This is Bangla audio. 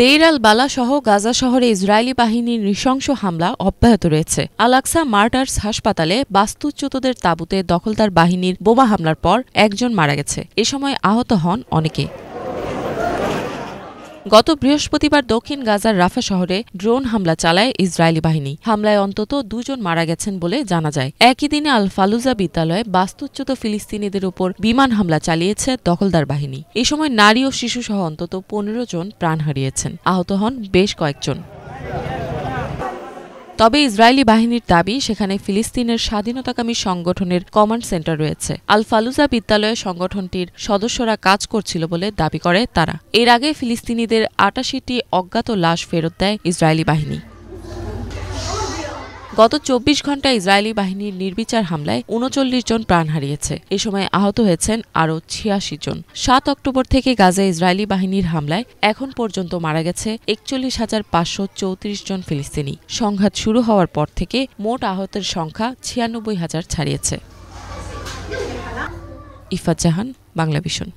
দেইর আল বালা সহ গাজা শহরে ইসরায়েলি বাহিনীর নৃশংস হামলা অব্যাহত রয়েছে। আল আকসা মার্টার্স হাসপাতালে বাস্তুচ্যুতদের তাঁবুতে দখলদার বাহিনীর বোমা হামলার পর একজন মারা গেছে। এ সময় আহত হন অনেকে। গত বৃহস্পতিবার দক্ষিণ গাজার রাফা শহরে ড্রোন হামলা চালায় ইসরায়েলি বাহিনী। হামলায় অন্তত 2 জন মারা গেছেন বলে জানা যায়। একই দিনে আল ফালুজা বিদ্যালয়ে বাস্তুচ্যুত ফিলিস্তিনিদের উপর বিমান হামলা চালিয়েছে দখলদার বাহিনী। এ সময় নারী ও শিশুসহ অন্তত 15 জন প্রাণ হারিয়েছেন। আহত হন বেশ কয়েকজন। তবে ইসরায়েলি বাহিনীর দাবি, সেখানে ফিলিস্তিনের স্বাধীনতাকামী সংগঠনের কমান্ড সেন্টার রয়েছে। আল ফালুজা বিদ্যালয়ে সংগঠনটির সদস্যরা কাজ করছিল বলে দাবি করে তারা। এর আগে ফিলিস্তিনিদের 88টি অজ্ঞাত লাশ ফেরত দেয় ইসরায়েলি বাহিনী। গত 24 ঘণ্টায় ইসরায়েলি বাহিনীর নির্বিচার হামলায় 39 জন প্রাণ হারিয়েছে। এ সময় আহত হয়েছেন আরও 86 জন। 7 অক্টোবর থেকে গাজায় ইসরায়েলি বাহিনীর হামলায় এখন পর্যন্ত মারা গেছে 41,534 জন ফিলিস্তিনি। সংঘাত শুরু হওয়ার পর থেকে মোট আহতের সংখ্যা 96,000 ছাড়িয়েছে। ইফাত জাহান, বাংলা ভিশন।